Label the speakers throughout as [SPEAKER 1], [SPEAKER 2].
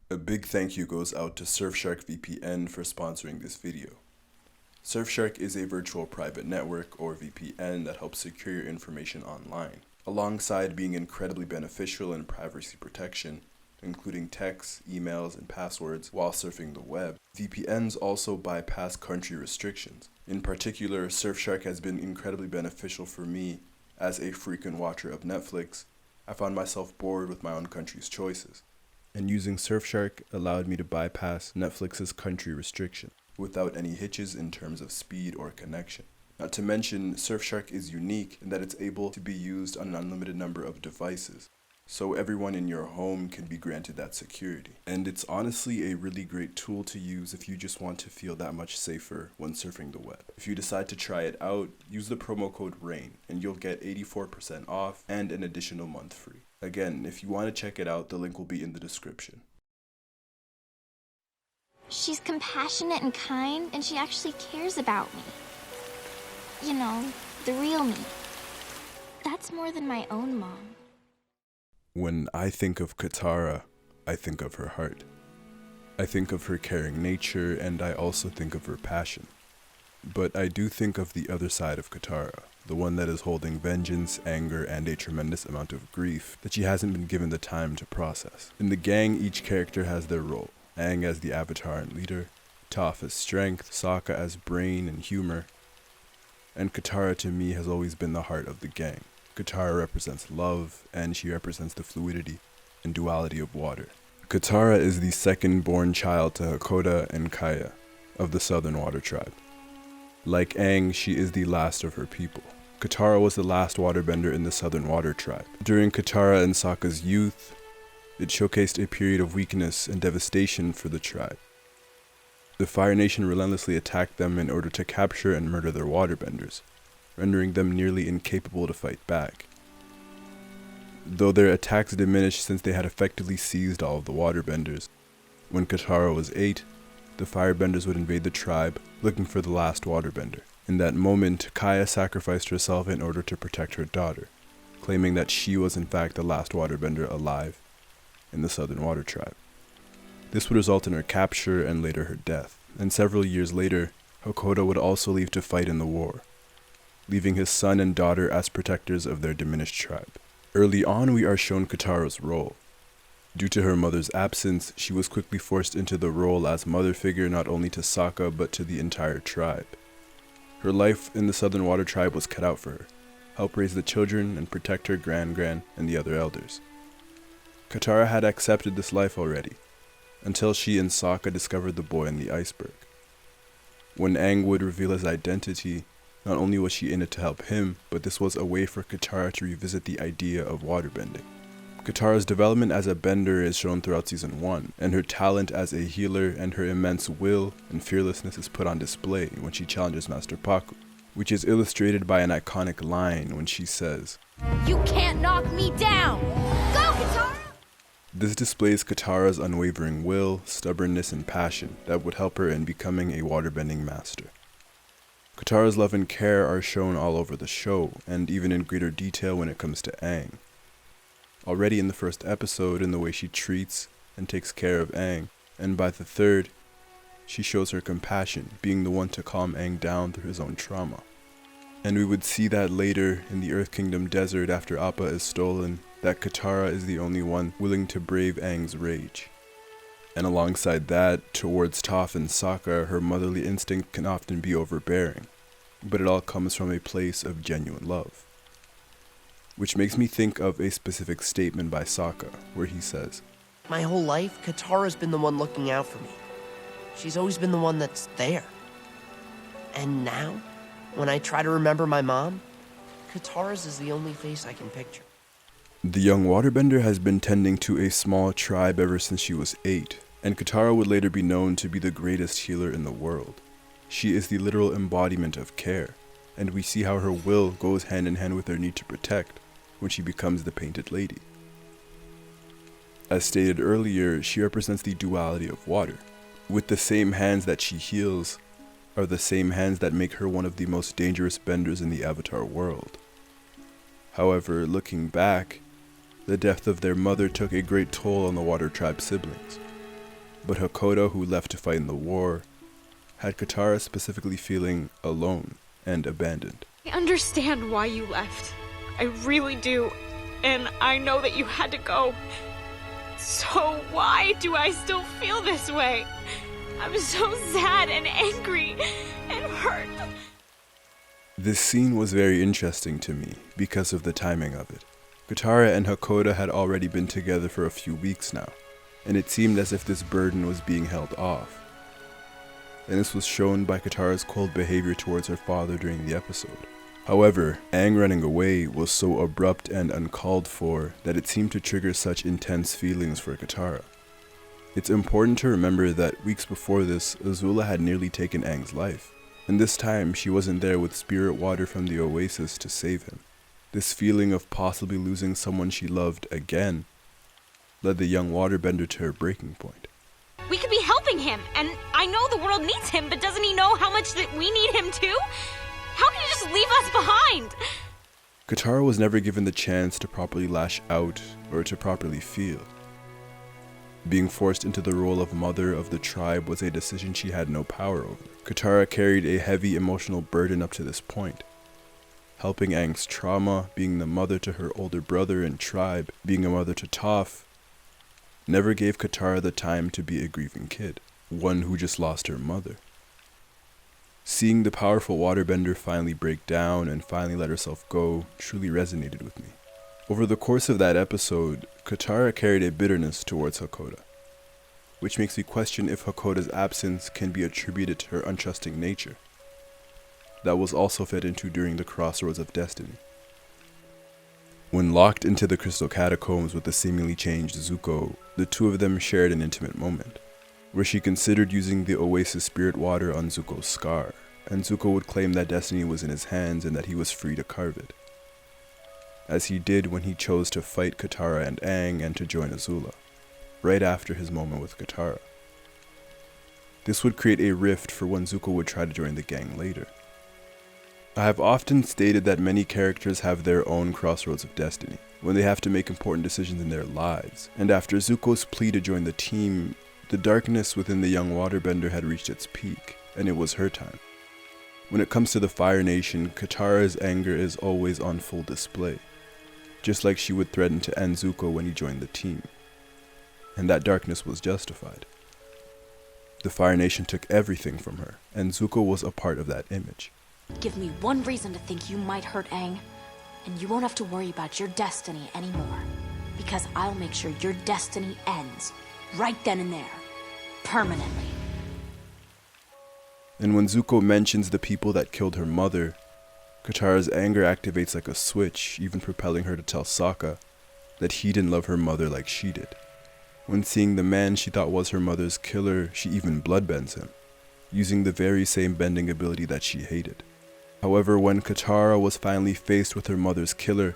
[SPEAKER 1] A big thank you goes out to Surfshark VPN for sponsoring this video. Surfshark is a virtual private network, or VPN, that helps secure your information online, alongside being incredibly beneficial in privacy protection, including texts, emails, and passwords while surfing the web. VPNs also bypass country restrictions. In particular, Surfshark has been incredibly beneficial for me. As a frequent watcher of Netflix, I found myself bored with my own country's choices, and using Surfshark allowed me to bypass Netflix's country restriction without any hitches in terms of speed or connection. Not to mention, Surfshark is unique in that it's able to be used on an unlimited number of devices, so everyone in your home can be granted that security. And it's honestly a really great tool to use if you just want to feel that much safer when surfing the web. If you decide to try it out, use the promo code RAIN and you'll get 84% off and an additional month free. Again, if you want to check it out, the link will be in the description.
[SPEAKER 2] She's compassionate and kind, and she actually cares about me. You know, the real me. That's more than my own mom.
[SPEAKER 1] When I think of Katara, I think of her heart. I think of her caring nature, and I also think of her passion. But I do think of the other side of Katara, the one that is holding vengeance, anger, and a tremendous amount of grief that she hasn't been given the time to process. In the gang, each character has their role. Aang as the avatar and leader, Toph as strength, Sokka as brain and humor, and Katara to me has always been the heart of the gang. Katara represents love, and she represents the fluidity and duality of water. Katara is the second-born child to Hakoda and Kaya of the Southern Water Tribe. Like Aang, she is the last of her people. Katara was the last waterbender in the Southern Water Tribe. During Katara and Sokka's youth, it showcased a period of weakness and devastation for the tribe. The Fire Nation relentlessly attacked them in order to capture and murder their waterbenders, rendering them nearly incapable to fight back. Though their attacks diminished since they had effectively seized all of the waterbenders, when Katara was 8, the firebenders would invade the tribe looking for the last waterbender. In that moment, Kaya sacrificed herself in order to protect her daughter, claiming that she was in fact the last waterbender alive in the Southern Water Tribe. This would result in her capture and later her death, and several years later, Hakoda would also leave to fight in the war, leaving his son and daughter as protectors of their diminished tribe. Early on, we are shown Katara's role. Due to her mother's absence, she was quickly forced into the role as mother figure not only to Sokka but to the entire tribe. Her life in the Southern Water Tribe was cut out for her, help raise the children and protect her gran and the other elders. Katara had accepted this life already, until she and Sokka discovered the boy in the iceberg. When Aang would reveal his identity, not only was she in it to help him, but this was a way for Katara to revisit the idea of waterbending. Katara's development as a bender is shown throughout Season 1, and her talent as a healer and her immense will and fearlessness is put on display when she challenges Master Pakku, which is illustrated by an iconic line when she says,
[SPEAKER 3] "You can't knock me down! Go, Katara!"
[SPEAKER 1] This displays Katara's unwavering will, stubbornness, and passion that would help her in becoming a waterbending master. Katara's love and care are shown all over the show, and even in greater detail when it comes to Aang. Already in the first episode, in the way she treats and takes care of Aang, and by the third, she shows her compassion, being the one to calm Aang down through his own trauma. And we would see that later in the Earth Kingdom desert after Appa is stolen, that Katara is the only one willing to brave Aang's rage. And alongside that, towards Toph and Sokka, her motherly instinct can often be overbearing, but it all comes from a place of genuine love. Which makes me think of a specific statement by Sokka, where he says,
[SPEAKER 4] "My whole life, Katara's been the one looking out for me. She's always been the one that's there. And now, when I try to remember my mom, Katara's is the only face I can picture."
[SPEAKER 1] The young waterbender has been tending to a small tribe ever since she was 8, and Katara would later be known to be the greatest healer in the world. She is the literal embodiment of care, and we see how her will goes hand in hand with her need to protect when she becomes the Painted Lady. As stated earlier, she represents the duality of water. With the same hands that she heals are the same hands that make her one of the most dangerous benders in the Avatar world. However, looking back, the death of their mother took a great toll on the Water Tribe siblings, but Hakoda, who left to fight in the war, had Katara specifically feeling alone and abandoned.
[SPEAKER 5] I understand why you left. I really do. And I know that you had to go. So why do I still feel this way? I'm so sad and angry and hurt.
[SPEAKER 1] This scene was very interesting to me because of the timing of it. Katara and Hakoda had already been together for a few weeks now, and it seemed as if this burden was being held off. And this was shown by Katara's cold behavior towards her father during the episode. However, Aang running away was so abrupt and uncalled for that it seemed to trigger such intense feelings for Katara. It's important to remember that weeks before this, Azula had nearly taken Aang's life, and this time she wasn't there with spirit water from the oasis to save him. This feeling of possibly losing someone she loved again led the young waterbender to her breaking point.
[SPEAKER 5] We could be helping him, and I know the world needs him, but doesn't he know how much that we need him too? How can he just leave us behind?
[SPEAKER 1] Katara was never given the chance to properly lash out or to properly feel. Being forced into the role of mother of the tribe was a decision she had no power over. Katara carried a heavy emotional burden up to this point. Helping Aang's trauma, being the mother to her older brother and tribe, being a mother to Toph, never gave Katara the time to be a grieving kid, one who just lost her mother. Seeing the powerful waterbender finally break down and finally let herself go truly resonated with me. Over the course of that episode, Katara carried a bitterness towards Hakoda, which makes me question if Hakoda's absence can be attributed to her untrusting nature. That was also fed into during the Crossroads of Destiny. When locked into the Crystal Catacombs with the seemingly changed Zuko, the two of them shared an intimate moment, where she considered using the Oasis spirit water on Zuko's scar, and Zuko would claim that destiny was in his hands and that he was free to carve it, as he did when he chose to fight Katara and Aang and to join Azula, right after his moment with Katara. This would create a rift for when Zuko would try to join the gang later. I have often stated that many characters have their own crossroads of destiny, when they have to make important decisions in their lives, and after Zuko's plea to join the team, the darkness within the young waterbender had reached its peak, and it was her time. When it comes to the Fire Nation, Katara's anger is always on full display, just like she would threaten to end Zuko when he joined the team, and that darkness was justified. The Fire Nation took everything from her, and Zuko was a part of that image.
[SPEAKER 3] Give me one reason to think you might hurt Aang, and you won't have to worry about your destiny anymore. Because I'll make sure your destiny ends right then and there, permanently.
[SPEAKER 1] And when Zuko mentions the people that killed her mother, Katara's anger activates like a switch, even propelling her to tell Sokka that he didn't love her mother like she did. When seeing the man she thought was her mother's killer, she even bloodbends him, using the very same bending ability that she hated. However, when Katara was finally faced with her mother's killer,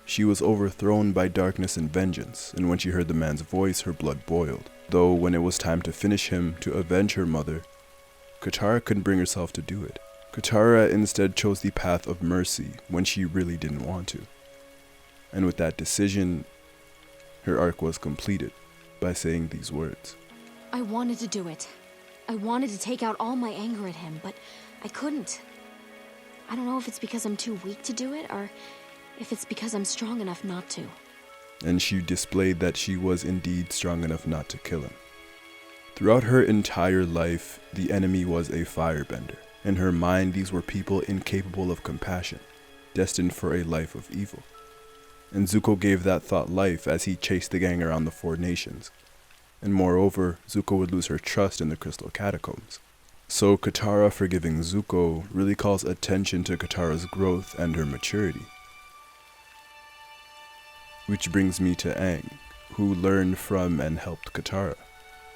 [SPEAKER 1] she was overthrown by darkness and vengeance, and when she heard the man's voice, her blood boiled. Though when it was time to finish him, to avenge her mother, Katara couldn't bring herself to do it. Katara instead chose the path of mercy when she really didn't want to. And with that decision, her arc was completed by saying these words.
[SPEAKER 3] I wanted to do it. I wanted to take out all my anger at him, but I couldn't. I don't know if it's because I'm too weak to do it, or if it's because I'm strong enough not to.
[SPEAKER 1] And she displayed that she was indeed strong enough not to kill him. Throughout her entire life, the enemy was a firebender. In her mind, these were people incapable of compassion, destined for a life of evil. And Zuko gave that thought life as he chased the gang around the Four Nations. And moreover, Zuko would lose her trust in the Crystal Catacombs. So Katara forgiving Zuko really calls attention to Katara's growth and her maturity. Which brings me to Aang, who learned from and helped Katara.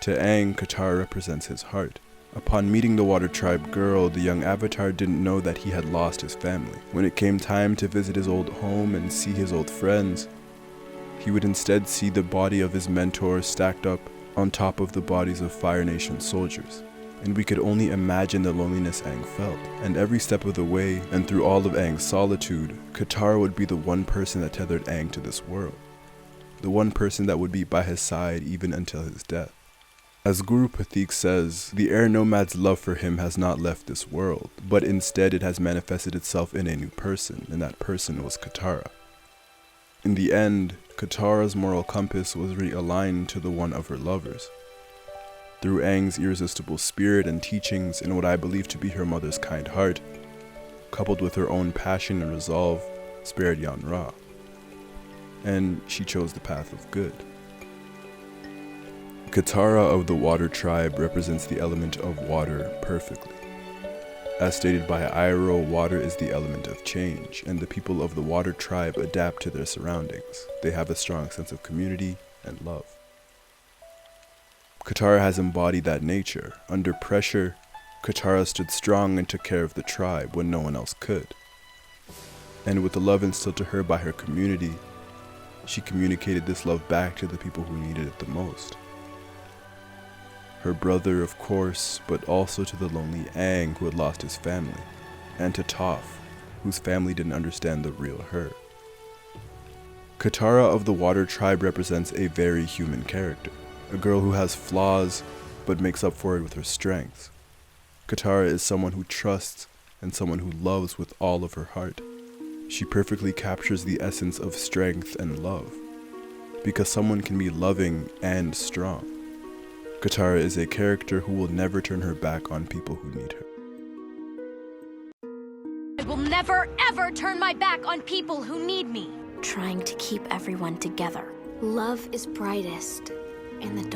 [SPEAKER 1] To Aang, Katara represents his heart. Upon meeting the Water Tribe girl, the young Avatar didn't know that he had lost his family. When it came time to visit his old home and see his old friends, he would instead see the body of his mentor stacked up on top of the bodies of Fire Nation soldiers. And we could only imagine the loneliness Aang felt. And every step of the way, and through all of Aang's solitude, Katara would be the one person that tethered Aang to this world. The one person that would be by his side even until his death. As Guru Pathik says, the air nomad's love for him has not left this world, but instead it has manifested itself in a new person, and that person was Katara. In the end, Katara's moral compass was realigned to the one of her lovers. Through Aang's irresistible spirit and teachings and what I believe to be her mother's kind heart, coupled with her own passion and resolve, spared Yan Ra. And she chose the path of good. Katara of the Water Tribe represents the element of water perfectly. As stated by Iroh, water is the element of change, and the people of the Water Tribe adapt to their surroundings. They have a strong sense of community and love. Katara has embodied that nature. Under pressure, Katara stood strong and took care of the tribe when no one else could. And with the love instilled to her by her community, she communicated this love back to the people who needed it the most. Her brother, of course, but also to the lonely Aang who had lost his family, and to Toph, whose family didn't understand the real her. Katara of the Water Tribe represents a very human character, a girl who has flaws, but makes up for it with her strengths. Katara is someone who trusts and someone who loves with all of her heart. She perfectly captures the essence of strength and love, because someone can be loving and strong. Katara is a character who will never turn her back on people who need her.
[SPEAKER 3] I will never, ever turn my back on people who need me.
[SPEAKER 2] Trying to keep everyone together. Love is brightest in the